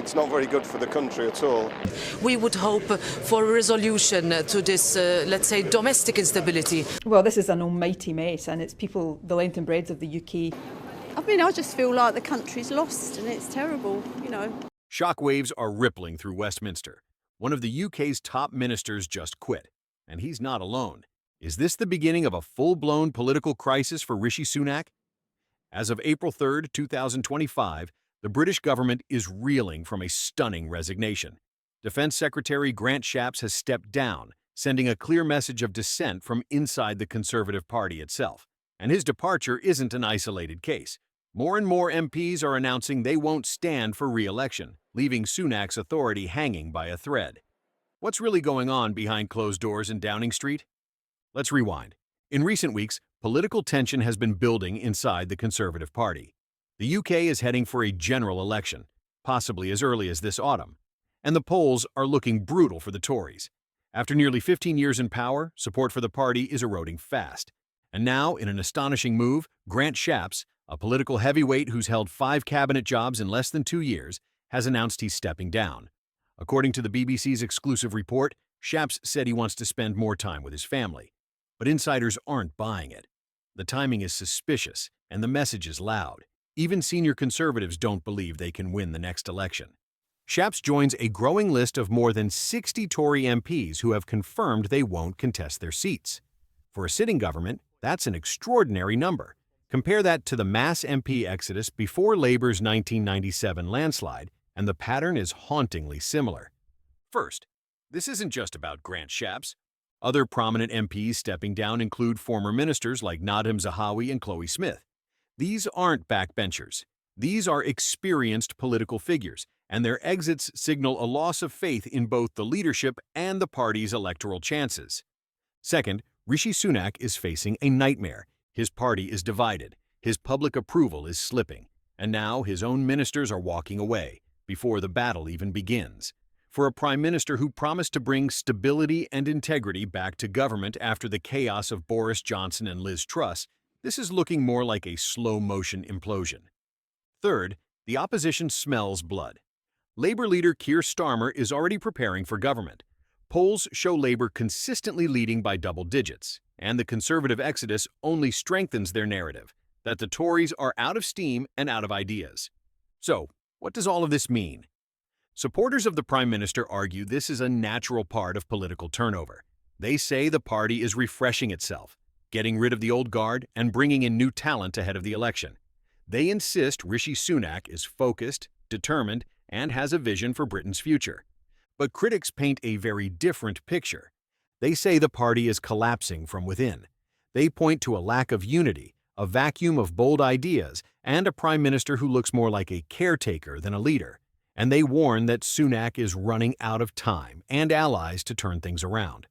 it's not very good for the country at all. We would hope for a resolution to this, let's say, domestic instability. Well, this is an almighty mess, and it's people the length and breadth of the UK. I mean, I just feel like the country's lost and it's terrible, you know. Shockwaves are rippling through Westminster. One of the UK's top ministers just quit, and he's not alone. Is this the beginning of a full-blown political crisis for Rishi Sunak? As of April 3, 2025, the British government is reeling from a stunning resignation. Defense Secretary Grant Shapps has stepped down, sending a clear message of dissent from inside the Conservative Party itself. And his departure isn't an isolated case. More and more MPs are announcing they won't stand for re-election, leaving Sunak's authority hanging by a thread. What's really going on behind closed doors in Downing Street? Let's rewind. In recent weeks, political tension has been building inside the Conservative Party. The UK is heading for a general election, possibly as early as this autumn. And the polls are looking brutal for the Tories. After nearly 15 years in power, support for the party is eroding fast. And now, in an astonishing move, Grant Shapps, a political heavyweight who's held 5 cabinet jobs in less than 2 years, has announced he's stepping down. According to the BBC's exclusive report, Shapps said he wants to spend more time with his family. But insiders aren't buying it. The timing is suspicious, and the message is loud. Even senior Conservatives don't believe they can win the next election. Shapps joins a growing list of more than 60 Tory MPs who have confirmed they won't contest their seats. For a sitting government, that's an extraordinary number. Compare that to the mass MP exodus before Labour's 1997 landslide, and the pattern is hauntingly similar. First, this isn't just about Grant Shapps. Other prominent MPs stepping down include former ministers like Nadhim Zahawi and Chloe Smith. These aren't backbenchers. These are experienced political figures, and their exits signal a loss of faith in both the leadership and the party's electoral chances. Second, Rishi Sunak is facing a nightmare. His party is divided, his public approval is slipping, and now his own ministers are walking away before the battle even begins. For a prime minister who promised to bring stability and integrity back to government after the chaos of Boris Johnson and Liz Truss, this is looking more like a slow-motion implosion. Third, the opposition smells blood. Labour leader Keir Starmer is already preparing for government. Polls show Labour consistently leading by double digits, and the Conservative exodus only strengthens their narrative that the Tories are out of steam and out of ideas. So, what does all of this mean? Supporters of the Prime Minister argue this is a natural part of political turnover. They say the party is refreshing itself, getting rid of the old guard and bringing in new talent ahead of the election. They insist Rishi Sunak is focused, determined, and has a vision for Britain's future. But critics paint a very different picture. They say the party is collapsing from within. They point to a lack of unity, a vacuum of bold ideas, and a prime minister who looks more like a caretaker than a leader. And they warn that Sunak is running out of time and allies to turn things around.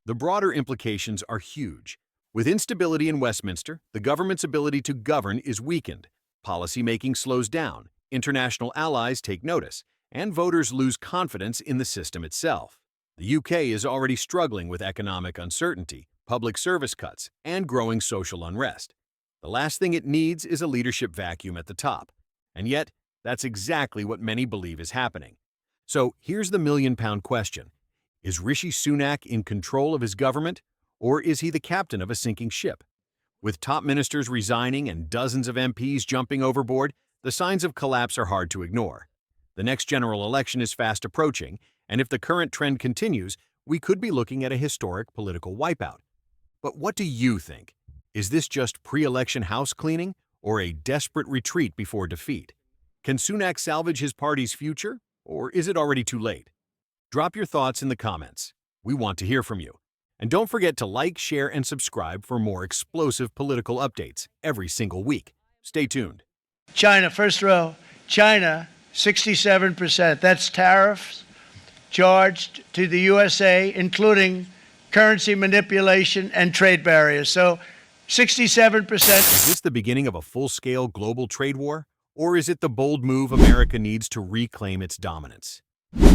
The broader implications are huge. With instability in Westminster, the government's ability to govern is weakened. Policy-making slows down, international allies take notice, and voters lose confidence in the system itself. The UK is already struggling with economic uncertainty, public service cuts, and growing social unrest. The last thing it needs is a leadership vacuum at the top. And yet, that's exactly what many believe is happening. So here's the million-pound question. Is Rishi Sunak in control of his government, or is he the captain of a sinking ship? With top ministers resigning and dozens of MPs jumping overboard, the signs of collapse are hard to ignore. The next general election is fast approaching, and if the current trend continues, we could be looking at a historic political wipeout. But what do you think? Is this just pre-election house cleaning, or a desperate retreat before defeat? Can Sunak salvage his party's future, or is it already too late? Drop your thoughts in the comments. We want to hear from you. And don't forget to like, share, and subscribe for more explosive political updates every single week. Stay tuned. China, first row. China, 67%. That's tariffs charged to the USA, including currency manipulation and trade barriers. So 67%. Is this the beginning of a full-scale global trade war? Or is it the bold move America needs to reclaim its dominance?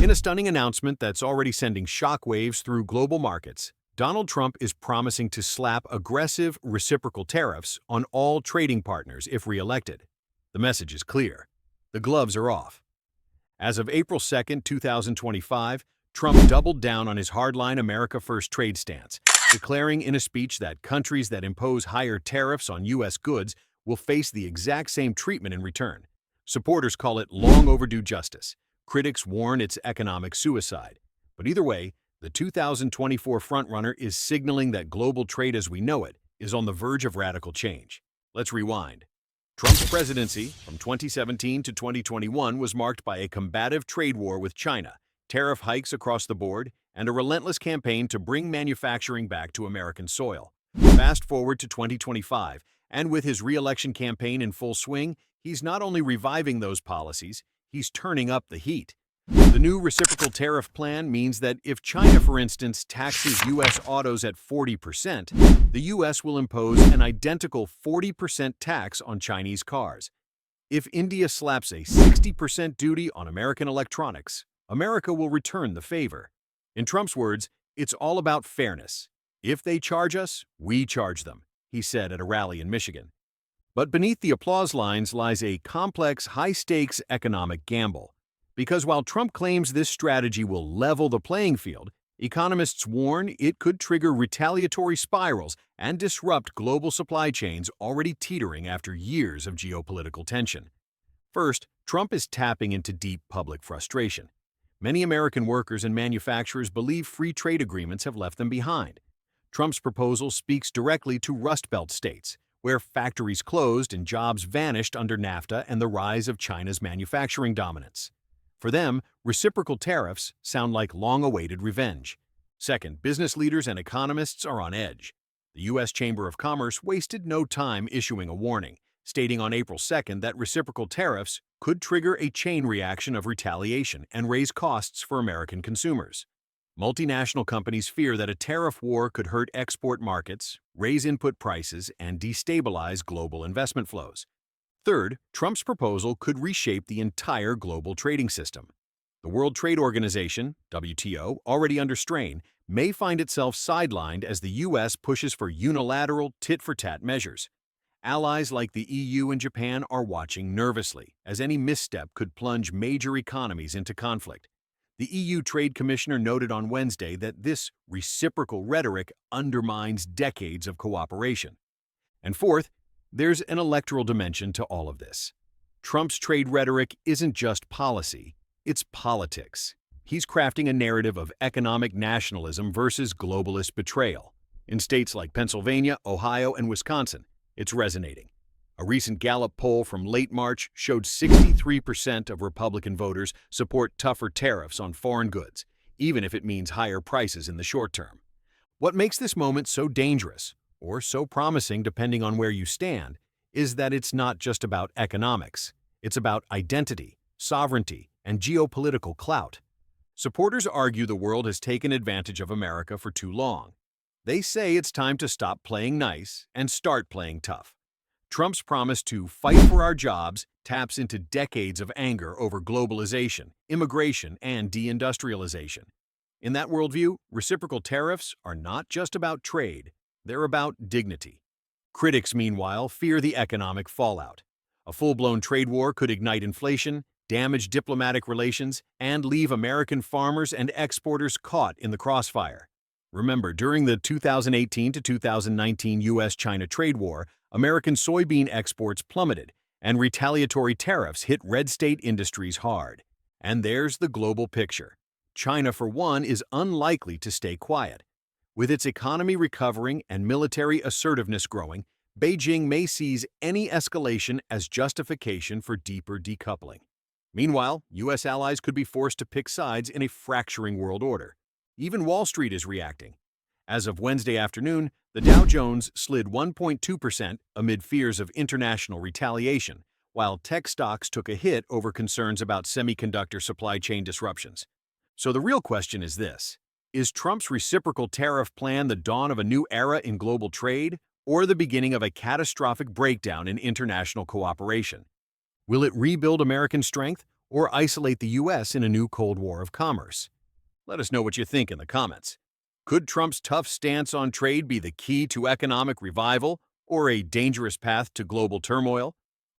In a stunning announcement that's already sending shockwaves through global markets, Donald Trump is promising to slap aggressive reciprocal tariffs on all trading partners if re-elected. The message is clear. The gloves are off. As of April 2, 2025, Trump doubled down on his hardline America First trade stance, declaring in a speech that countries that impose higher tariffs on U.S. goods will face the exact same treatment in return. Supporters call it long overdue justice. Critics warn it's economic suicide. But either way, the 2024 frontrunner is signaling that global trade as we know it is on the verge of radical change. Let's rewind. Trump's presidency from 2017 to 2021 was marked by a combative trade war with China, tariff hikes across the board, and a relentless campaign to bring manufacturing back to American soil. Fast forward to 2025, and with his re-election campaign in full swing, he's not only reviving those policies, he's turning up the heat. The new reciprocal tariff plan means that if China, for instance, taxes U.S. autos at 40%, the U.S. will impose an identical 40% tax on Chinese cars. If India slaps a 60% duty on American electronics, America will return the favor. In Trump's words, it's all about fairness. If they charge us, we charge them, he said at a rally in Michigan. But beneath the applause lines lies a complex, high-stakes economic gamble. Because while Trump claims this strategy will level the playing field, economists warn it could trigger retaliatory spirals and disrupt global supply chains already teetering after years of geopolitical tension. First, Trump is tapping into deep public frustration. Many American workers and manufacturers believe free trade agreements have left them behind. Trump's proposal speaks directly to Rust Belt states, where factories closed and jobs vanished under NAFTA and the rise of China's manufacturing dominance. For them, reciprocal tariffs sound like long-awaited revenge. Second, business leaders and economists are on edge. The U.S. Chamber of Commerce wasted no time issuing a warning, stating on April 2nd that reciprocal tariffs could trigger a chain reaction of retaliation and raise costs for American consumers. Multinational companies fear that a tariff war could hurt export markets, raise input prices, and destabilize global investment flows. Third, Trump's proposal could reshape the entire global trading system. The World Trade Organization, WTO, already under strain, may find itself sidelined as the U.S. pushes for unilateral tit-for-tat measures. Allies like the EU and Japan are watching nervously, as any misstep could plunge major economies into conflict. The EU Trade Commissioner noted on Wednesday that this reciprocal rhetoric undermines decades of cooperation. And fourth, there's an electoral dimension to all of this. Trump's trade rhetoric isn't just policy, it's politics. He's crafting a narrative of economic nationalism versus globalist betrayal. In states like Pennsylvania, Ohio, and Wisconsin, it's resonating. A recent Gallup poll from late March showed 63% of Republican voters support tougher tariffs on foreign goods, even if it means higher prices in the short term. What makes this moment so dangerous, or so promising depending on where you stand, is that it's not just about economics. It's about identity, sovereignty, and geopolitical clout. Supporters argue the world has taken advantage of America for too long. They say it's time to stop playing nice and start playing tough. Trump's promise to fight for our jobs taps into decades of anger over globalization, immigration, and deindustrialization. In that worldview, reciprocal tariffs are not just about trade, they're about dignity. Critics, meanwhile, fear the economic fallout. A full-blown trade war could ignite inflation, damage diplomatic relations, and leave American farmers and exporters caught in the crossfire. Remember, during the 2018 to 2019 U.S.-China trade war, American soybean exports plummeted, and retaliatory tariffs hit red state industries hard. And there's the global picture. China, for one, is unlikely to stay quiet. With its economy recovering and military assertiveness growing, Beijing may seize any escalation as justification for deeper decoupling. Meanwhile, U.S. allies could be forced to pick sides in a fracturing world order. Even Wall Street is reacting. As of Wednesday afternoon, the Dow Jones slid 1.2% amid fears of international retaliation, while tech stocks took a hit over concerns about semiconductor supply chain disruptions. So the real question is this: is Trump's reciprocal tariff plan the dawn of a new era in global trade, or the beginning of a catastrophic breakdown in international cooperation? Will it rebuild American strength, or isolate the U.S. in a new Cold War of commerce? Let us know what you think in the comments. Could Trump's tough stance on trade be the key to economic revival, or a dangerous path to global turmoil?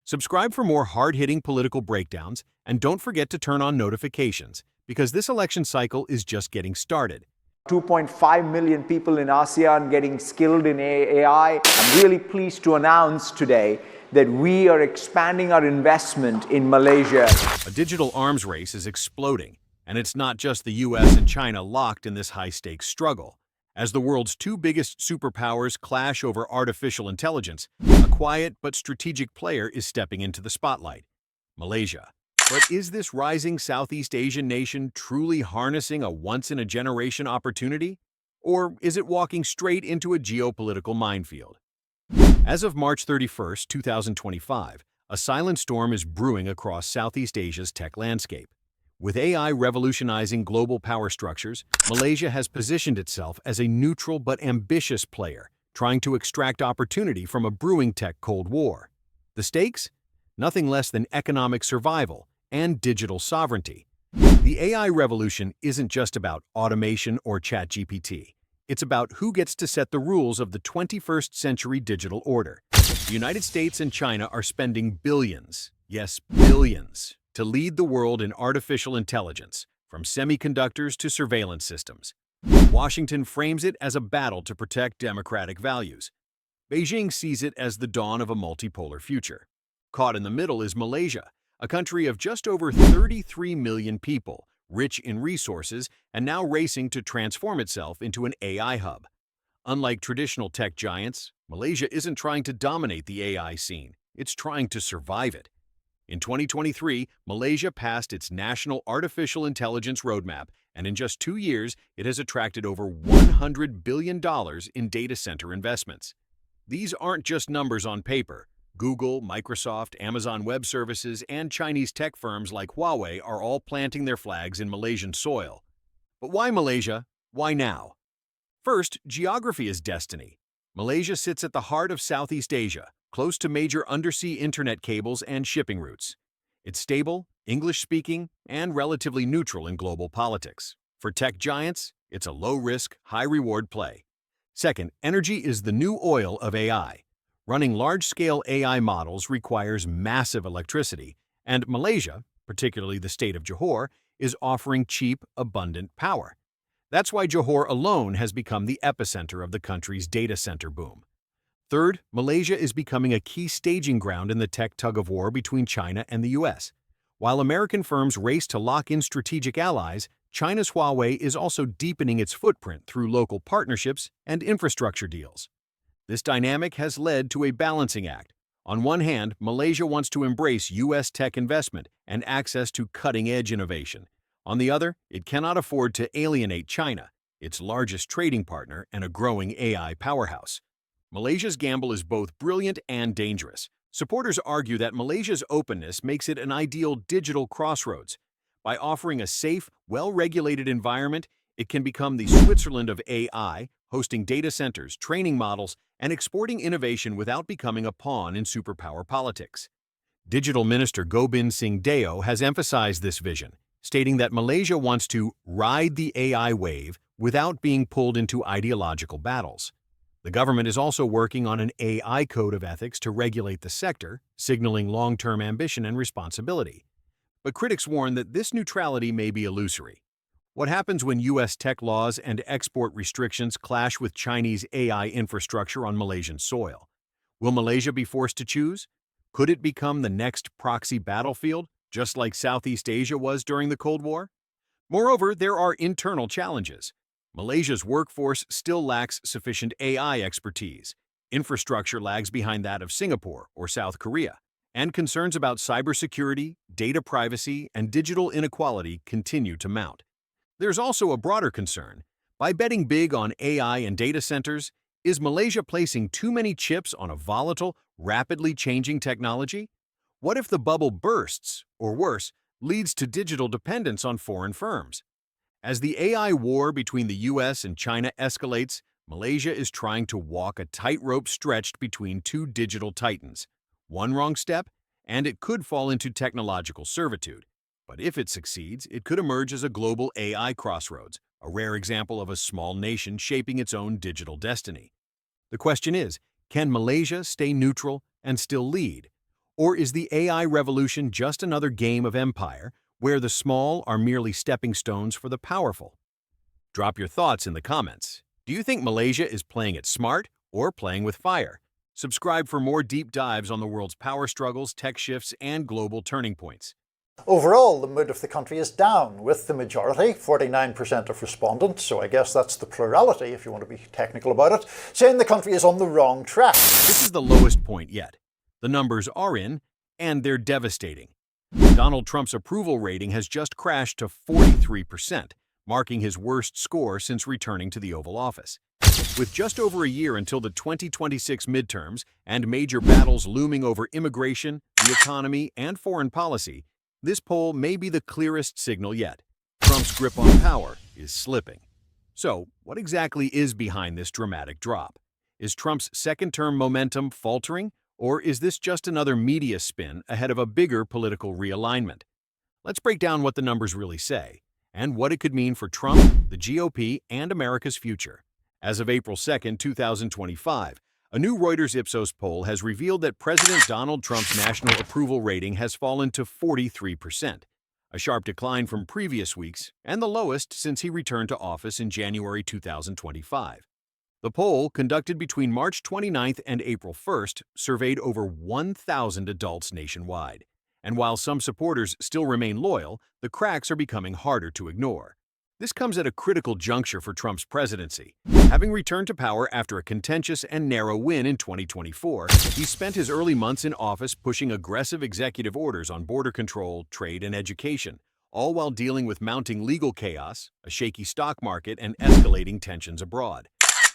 Subscribe for more hard-hitting political breakdowns, and don't forget to turn on notifications, because this election cycle is just getting started. 2.5 million people in ASEAN getting skilled in AI. I'm really pleased to announce today that we are expanding our investment in Malaysia. A digital arms race is exploding, and it's not just the US and China locked in this high-stakes struggle. As the world's two biggest superpowers clash over artificial intelligence, a quiet but strategic player is stepping into the spotlight: Malaysia. But is this rising Southeast Asian nation truly harnessing a once-in-a-generation opportunity? Or is it walking straight into a geopolitical minefield? As of March 31, 2025, a silent storm is brewing across Southeast Asia's tech landscape. With AI revolutionizing global power structures, Malaysia has positioned itself as a neutral but ambitious player, trying to extract opportunity from a brewing tech Cold War. The stakes? Nothing less than economic survival and digital sovereignty. The AI revolution isn't just about automation or ChatGPT. It's about who gets to set the rules of the 21st century digital order. The United States and China are spending billions, yes, billions, to lead the world in artificial intelligence, from semiconductors to surveillance systems. Washington frames it as a battle to protect democratic values. Beijing sees it as the dawn of a multipolar future. Caught in the middle is Malaysia, a country of just over 33 million people, rich in resources, and now racing to transform itself into an AI hub. Unlike traditional tech giants, Malaysia isn't trying to dominate the AI scene, it's trying to survive it. In 2023, Malaysia passed its National Artificial Intelligence Roadmap, and in just 2 years, it has attracted over $100 billion in data center investments. These aren't just numbers on paper. Google, Microsoft, Amazon Web Services, and Chinese tech firms like Huawei are all planting their flags in Malaysian soil. But why Malaysia? Why now? First, geography is destiny. Malaysia sits at the heart of Southeast Asia, close to major undersea internet cables and shipping routes. It's stable, English-speaking, and relatively neutral in global politics. For tech giants, it's a low-risk, high-reward play. Second, energy is the new oil of AI. Running large-scale AI models requires massive electricity, and Malaysia, particularly the state of Johor, is offering cheap, abundant power. That's why Johor alone has become the epicenter of the country's data center boom. Third, Malaysia is becoming a key staging ground in the tech tug-of-war between China and the US. While American firms race to lock in strategic allies, China's Huawei is also deepening its footprint through local partnerships and infrastructure deals. This dynamic has led to a balancing act. On one hand, Malaysia wants to embrace US tech investment and access to cutting-edge innovation. On the other, it cannot afford to alienate China, its largest trading partner and a growing AI powerhouse. Malaysia's gamble is both brilliant and dangerous. Supporters argue that Malaysia's openness makes it an ideal digital crossroads. By offering a safe, well-regulated environment, it can become the Switzerland of AI, hosting data centers, training models, and exporting innovation without becoming a pawn in superpower politics. Digital Minister Gobind Singh Deo has emphasized this vision, stating that Malaysia wants to ride the AI wave without being pulled into ideological battles. The government is also working on an AI code of ethics to regulate the sector, signaling long-term ambition and responsibility. But critics warn that this neutrality may be illusory. What happens when U.S. tech laws and export restrictions clash with Chinese AI infrastructure on Malaysian soil? Will Malaysia be forced to choose? Could it become the next proxy battlefield, just like Southeast Asia was during the Cold War? Moreover, there are internal challenges. Malaysia's workforce still lacks sufficient AI expertise. Infrastructure lags behind that of Singapore or South Korea, and concerns about cybersecurity, data privacy, and digital inequality continue to mount. There's also a broader concern. By betting big on AI and data centers, is Malaysia placing too many chips on a volatile, rapidly changing technology? What if the bubble bursts, or worse, leads to digital dependence on foreign firms? As the AI war between the US and China escalates, Malaysia is trying to walk a tightrope stretched between two digital titans. One wrong step, and it could fall into technological servitude. But if it succeeds, it could emerge as a global AI crossroads, a rare example of a small nation shaping its own digital destiny. The question is, can Malaysia stay neutral and still lead? Or is the AI revolution just another game of empire where the small are merely stepping stones for the powerful? Drop your thoughts in the comments. Do you think Malaysia is playing it smart or playing with fire? Subscribe for more deep dives on the world's power struggles, tech shifts, and global turning points. Overall, the mood of the country is down, with the majority, 49% of respondents, so I guess that's the plurality if you want to be technical about it, saying the country is on the wrong track. This is the lowest point yet. The numbers are in, and they're devastating. Donald Trump's approval rating has just crashed to 43%, marking his worst score since returning to the Oval Office. With just over a year until the 2026 midterms and major battles looming over immigration, the economy, and foreign policy, this poll may be the clearest signal yet. Trump's grip on power is slipping. So, what exactly is behind this dramatic drop? Is Trump's second-term momentum faltering, or is this just another media spin ahead of a bigger political realignment? Let's break down what the numbers really say, and what it could mean for Trump, the GOP, and America's future. As of April 2, 2025, a new Reuters Ipsos poll has revealed that President Donald Trump's national approval rating has fallen to 43%, a sharp decline from previous weeks and the lowest since he returned to office in January 2025. The poll, conducted between March 29th and April 1st, surveyed over 1,000 adults nationwide. And while some supporters still remain loyal, the cracks are becoming harder to ignore. This comes at a critical juncture for Trump's presidency. Having returned to power after a contentious and narrow win in 2024, he spent his early months in office pushing aggressive executive orders on border control, trade, and education, all while dealing with mounting legal chaos, a shaky stock market, and escalating tensions abroad.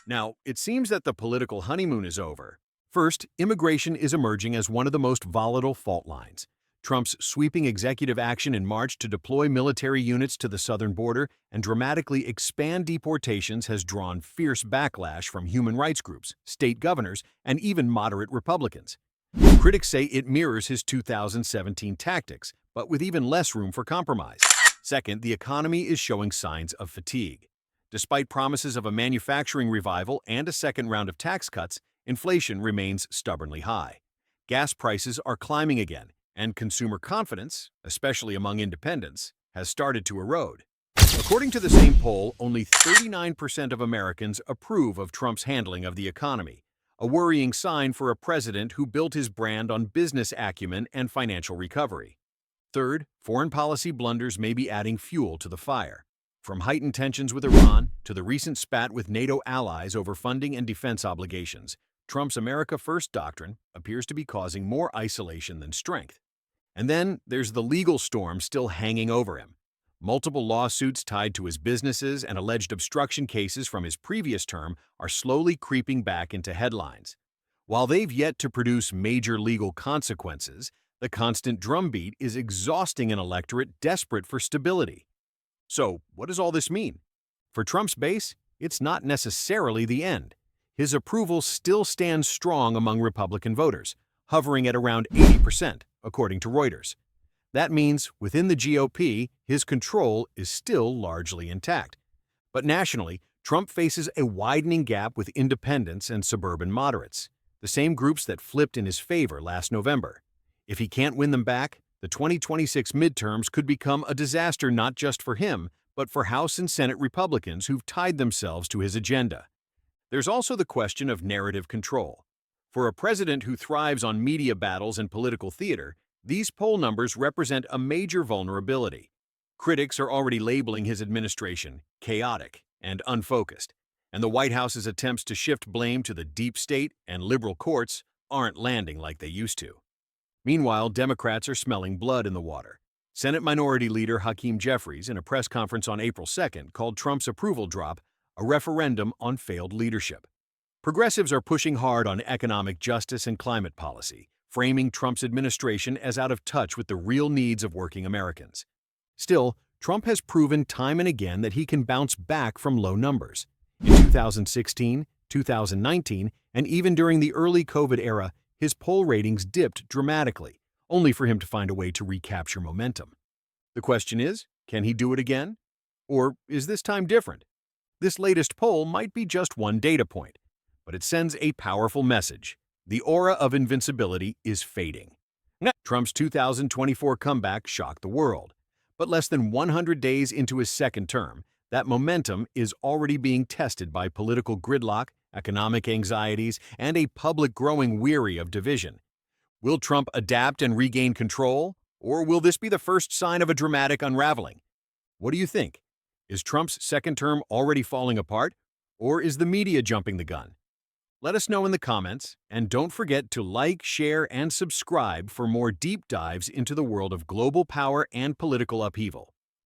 Now, it seems that the political honeymoon is over. First, immigration is emerging as one of the most volatile fault lines. Trump's sweeping executive action in March to deploy military units to the southern border and dramatically expand deportations has drawn fierce backlash from human rights groups, state governors, and even moderate Republicans. Critics say it mirrors his 2017 tactics, but with even less room for compromise. Second, the economy is showing signs of fatigue. Despite promises of a manufacturing revival and a second round of tax cuts, inflation remains stubbornly high. Gas prices are climbing again, and consumer confidence, especially among independents, has started to erode. According to the same poll, only 39% of Americans approve of Trump's handling of the economy, a worrying sign for a president who built his brand on business acumen and financial recovery. Third, foreign policy blunders may be adding fuel to the fire. From heightened tensions with Iran to the recent spat with NATO allies over funding and defense obligations, Trump's America First doctrine appears to be causing more isolation than strength. And then there's the legal storm still hanging over him. Multiple lawsuits tied to his businesses and alleged obstruction cases from his previous term are slowly creeping back into headlines. While they've yet to produce major legal consequences, the constant drumbeat is exhausting an electorate desperate for stability. So, what does all this mean? For Trump's base, it's not necessarily the end. His approval still stands strong among Republican voters, hovering at around 80%, according to Reuters. That means, within the GOP, his control is still largely intact. But nationally, Trump faces a widening gap with independents and suburban moderates, the same groups that flipped in his favor last November. If he can't win them back, the 2026 midterms could become a disaster not just for him, but for House and Senate Republicans who've tied themselves to his agenda. There's also the question of narrative control. For a president who thrives on media battles and political theater, these poll numbers represent a major vulnerability. Critics are already labeling his administration chaotic and unfocused, and the White House's attempts to shift blame to the deep state and liberal courts aren't landing like they used to. Meanwhile, Democrats are smelling blood in the water. Senate Minority Leader Hakeem Jeffries, in a press conference on April 2nd, called Trump's approval drop a referendum on failed leadership. Progressives are pushing hard on economic justice and climate policy, framing Trump's administration as out of touch with the real needs of working Americans. Still, Trump has proven time and again that he can bounce back from low numbers. In 2016, 2019, and even during the early COVID era, his poll ratings dipped dramatically, only for him to find a way to recapture momentum. The question is, can he do it again? Or is this time different? This latest poll might be just one data point, but it sends a powerful message. The aura of invincibility is fading. Trump's 2024 comeback shocked the world. But less than 100 days into his second term, that momentum is already being tested by political gridlock, economic anxieties, and a public growing weary of division. Will Trump adapt and regain control, or will this be the first sign of a dramatic unraveling? What do you think? Is Trump's second term already falling apart, or is the media jumping the gun? Let us know in the comments, and don't forget to like, share, and subscribe for more deep dives into the world of global power and political upheaval.